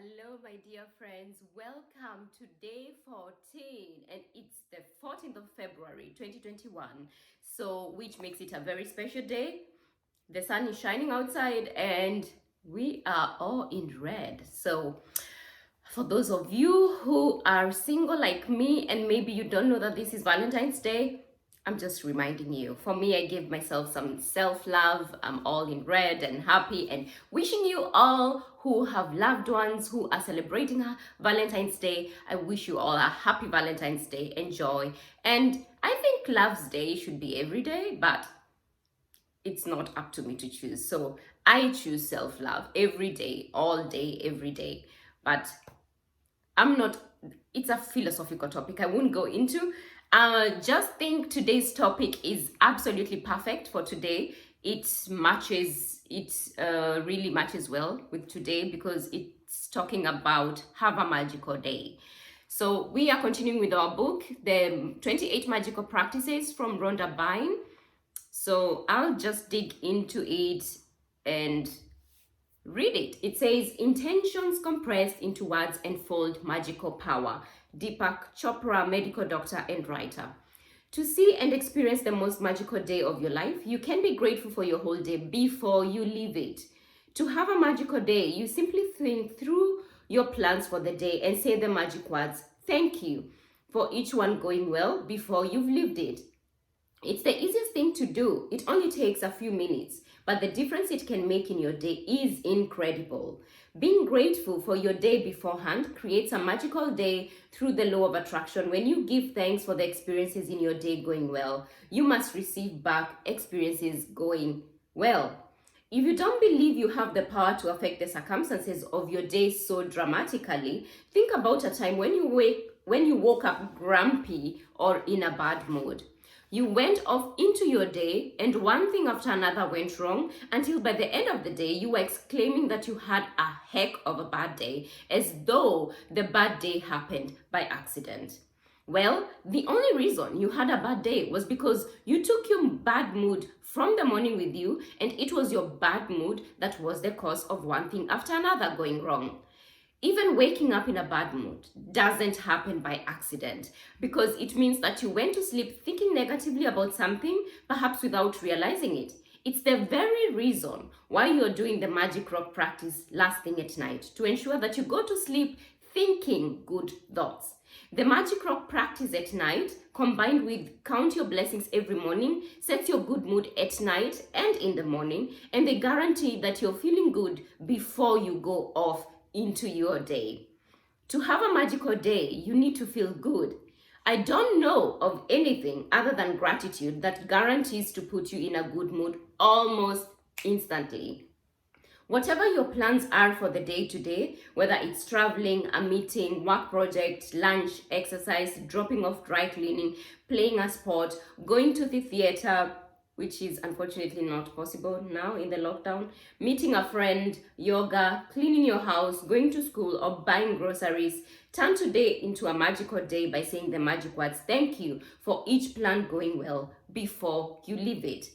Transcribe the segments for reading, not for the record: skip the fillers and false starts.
Hello, my dear friends. Welcome to day 14, and it's the 14th of February 2021. So, which makes it a very special day. The sun is shining outside, and we are all in red. So, for those of you who are single like me, and maybe you don't know that this is Valentine's Day, I'm just reminding you. For me, I give myself some self-love. I'm all in red and happy and wishing you all who have loved ones who are celebrating Valentine's Day. I wish you all a happy Valentine's Day. Enjoy. And I think Love's Day should be every day, but it's not up to me to choose. So I choose self-love every day, all day, every day. But I'm not, it's a philosophical topic I won't go into. Just think today's topic is absolutely perfect for today. It really matches well with today because it's talking about have a magical day. So we are continuing with our book, the 28 Magical Practices from Rhonda BYRNE. So I'll just dig into it and read it. It says, intentions compressed into words enfold magical power. Deepak Chopra, medical doctor and writer. To see and experience the most magical day of your life, you can be grateful for your whole day before you leave it. To have a magical day, you simply think through your plans for the day and say the magic words, thank you, for each one going well before you've lived it. It's the easiest thing to do. It only takes a few minutes, but the difference it can make in your day is incredible. Being grateful for your day beforehand creates a magical day through the law of attraction. When you give thanks for the experiences in your day going well, you must receive back experiences going well. If you don't believe you have the power to affect the circumstances of your day so dramatically, think about a time when you woke up grumpy or in a bad mood. You went off into your day and one thing after another went wrong until by the end of the day you were exclaiming that you had a heck of a bad day, as though the bad day happened by accident. Well, the only reason you had a bad day was because you took your bad mood from the morning with you, and it was your bad mood that was the cause of one thing after another going wrong. Even waking up in a bad mood doesn't happen by accident, because it means that you went to sleep thinking negatively about something, perhaps without realizing it. It's the very reason why you're doing the magic rock practice last thing at night, to ensure that you go to sleep thinking good thoughts. The magic rock practice at night, combined with count your blessings every morning, sets your good mood at night and in the morning, and they guarantee that you're feeling good before you go off into your day. To have a magical day, you need to feel good. I don't know of anything other than gratitude that guarantees to put you in a good mood almost instantly. Whatever your plans are for the day today, whether it's traveling, a meeting, work project, lunch, exercise, dropping off dry cleaning, playing a sport, going to the theater, which is unfortunately not possible now in the lockdown, meeting a friend, yoga, cleaning your house, going to school, or buying groceries, turn today into a magical day by saying the magic words, thank you, for each plan going well before you leave it.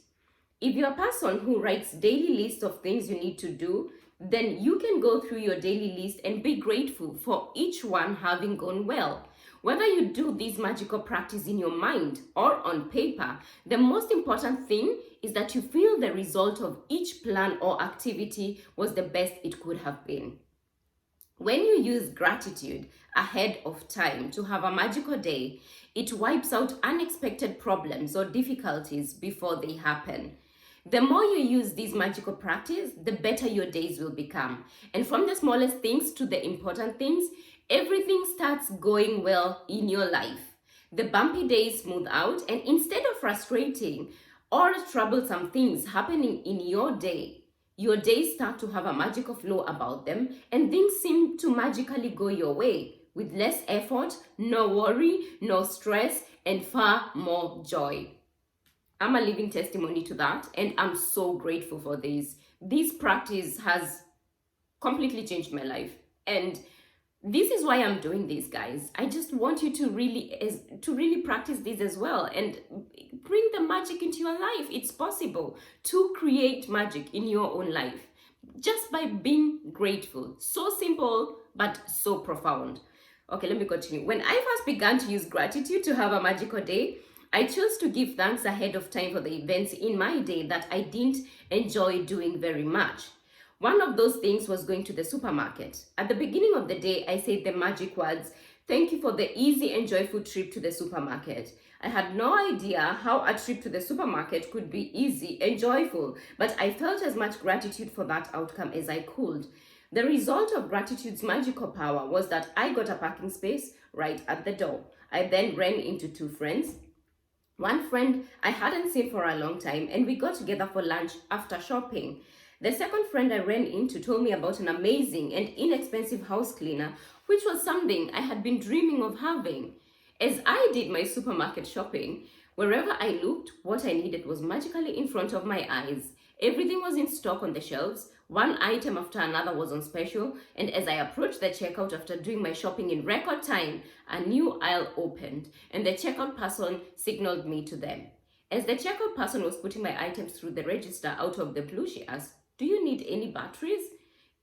If you're a person who writes daily lists of things you need to do, then you can go through your daily list and be grateful for each one having gone well. Whether you do this magical practice in your mind or on paper, the most important thing is that you feel the result of each plan or activity was the best it could have been. When you use gratitude ahead of time to have a magical day, it wipes out unexpected problems or difficulties before they happen. The more you use this magical practice, the better your days will become. And from the smallest things to the important things, everything starts going well in your life. The bumpy days smooth out, and instead of frustrating or troublesome things happening in your days start to have a magical flow about them, and things seem to magically go your way with less effort, no worry, no stress, and far more joy. I'm a living testimony to that, and I'm so grateful for this. This practice has completely changed my life, and this is why I'm doing this, guys. I just want you to really practice this as well and bring the magic into your life. It's possible to create magic in your own life. just by being grateful. So simple, but so profound. Okay, let me continue. When I first began to use gratitude to have a magical day, I chose to give thanks ahead of time for the events in my day that I didn't enjoy doing very much. One of those things was going to the supermarket. At the beginning of the day, I said the magic words, "Thank you for the easy and joyful trip to the supermarket." I had no idea how a trip to the supermarket could be easy and joyful, but I felt as much gratitude for that outcome as I could. The result of gratitude's magical power was that I got a parking space right at the door. I then ran into two friends. One friend I hadn't seen for a long time, and we got together for lunch after shopping. The second friend I ran into told me about an amazing and inexpensive house cleaner, which was something I had been dreaming of having. As I did my supermarket shopping, wherever I looked, what I needed was magically in front of my eyes. Everything was in stock on the shelves. One item after another was on special, and as I approached the checkout after doing my shopping in record time, a new aisle opened, and the checkout person signaled me to them. As the checkout person was putting my items through the register, out of the blue, she asked, "Do you need any batteries?"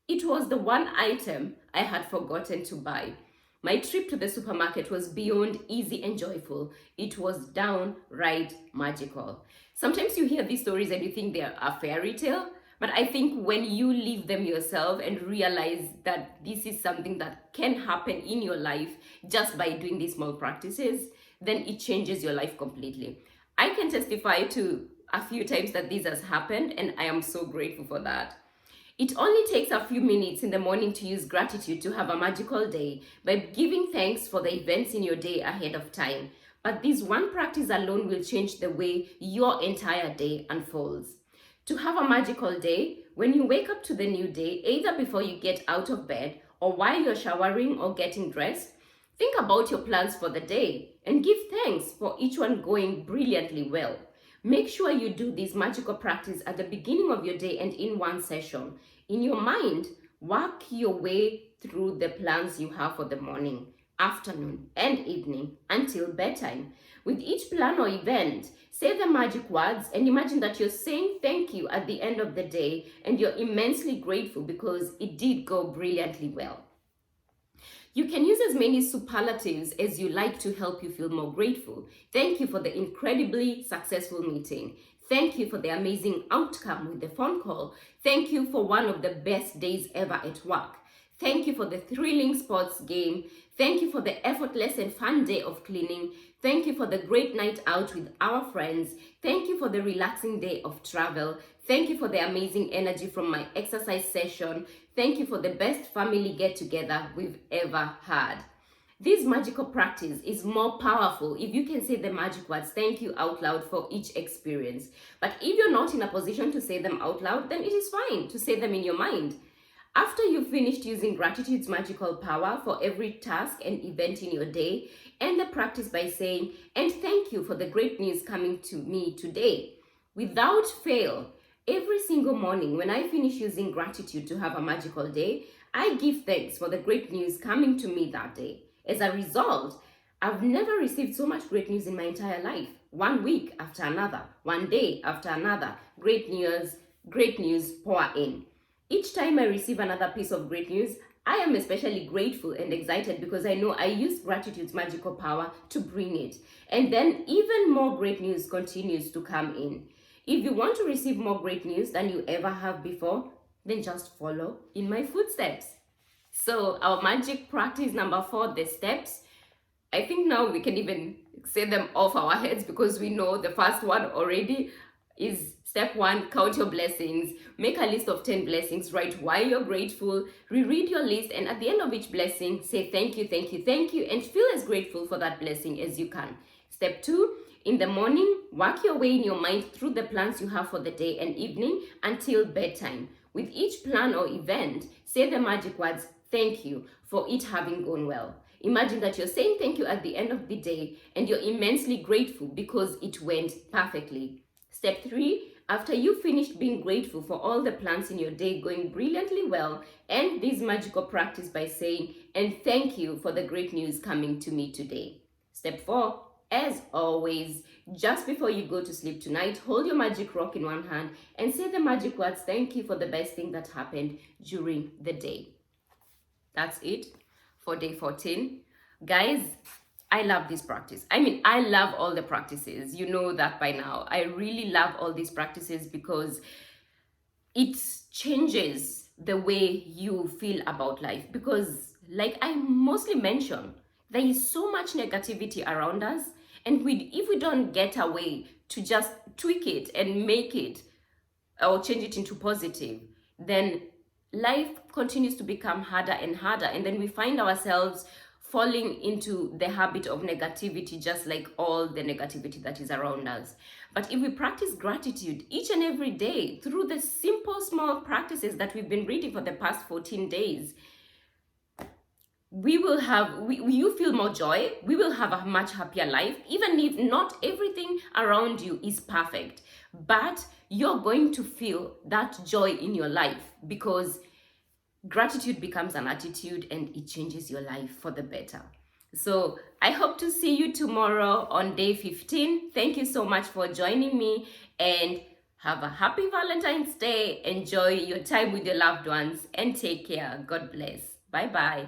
It was the one item I had forgotten to buy. My trip to the supermarket was beyond easy and joyful. It was downright magical. Sometimes you hear these stories and you think they're a fairy tale, but I think when you live them yourself and realize that this is something that can happen in your life just by doing these small practices, then it changes your life completely. I can testify to a few times that this has happened, and I am so grateful for that. It only takes a few minutes in the morning to use gratitude to have a magical day by giving thanks for the events in your day ahead of time. But this one practice alone will change the way your entire day unfolds. To have a magical day, when you wake up to the new day, either before you get out of bed or while you're showering or getting dressed, think about your plans for the day and give thanks for each one going brilliantly well. Make sure you do this magical practice at the beginning of your day and in one session. In your mind, work your way through the plans you have for the morning, afternoon, and evening until bedtime. With each plan or event, say the magic words and imagine that you're saying thank you at the end of the day and you're immensely grateful because it did go brilliantly well. You can use as many superlatives as you like to help you feel more grateful. Thank you for the incredibly successful meeting. Thank you for the amazing outcome with the phone call. Thank you for one of the best days ever at work. Thank you for the thrilling sports game. Thank you for the effortless and fun day of cleaning. Thank you for the great night out with our friends. Thank you for the relaxing day of travel. Thank you for the amazing energy from my exercise session. Thank you for the best family get-together we've ever had. This magical practice is more powerful if you can say the magic words thank you out loud for each experience. But if you're not in a position to say them out loud, then it is fine to say them in your mind. After you've finished using gratitude's magical power for every task and event in your day, end the practice by saying, "And thank you for the great news coming to me today." Without fail, every single morning when I finish using gratitude to have a magical day, I give thanks for the great news coming to me that day. As a result, I've never received so much great news in my entire life. One week after another, one day after another, great news pour in. Each time I receive another piece of great news, I am especially grateful and excited because I know I use gratitude's magical power to bring it. And then even more great news continues to come in. If you want to receive more great news than you ever have before, then just follow in my footsteps. So our magic practice number 4, the steps. I think now we can even say them off our heads because we know the first one already is step 1, count your blessings. Make a list of 10 blessings, write why you're grateful, reread your list, and at the end of each blessing, say thank you, thank you, thank you, and feel as grateful for that blessing as you can. Step 2, in the morning, work your way in your mind through the plans you have for the day and evening until bedtime. With each plan or event, say the magic words, thank you, for it having gone well. Imagine that you're saying thank you at the end of the day and you're immensely grateful because it went perfectly. Step 3, after you've finished being grateful for all the plans in your day going brilliantly well, end this magical practice by saying, "And thank you for the great news coming to me today." Step 4, as always, just before you go to sleep tonight, hold your magic rock in one hand and say the magic words, thank you for the best thing that happened during the day. That's it for day 14. Guys, I love this practice. I mean, I love all the practices. You know that by now. I really love all these practices because it changes the way you feel about life. Because, like I mostly mentioned, there is so much negativity around us, and if we don't get a way to just tweak it and make it or change it into positive, then life continues to become harder and harder, and then we find ourselves falling into the habit of negativity, just like all the negativity that is around us. But if we practice gratitude each and every day through the simple small practices that we've been reading for the past 14 days, we will have, you feel more joy, we will have a much happier life, even if not everything around you is perfect, but you're going to feel that joy in your life because gratitude becomes an attitude and it changes your life for the better. So I hope to see you tomorrow on day 15. Thank you so much for joining me, and have a happy Valentine's Day. Enjoy your time with your loved ones and take care. God bless. Bye bye.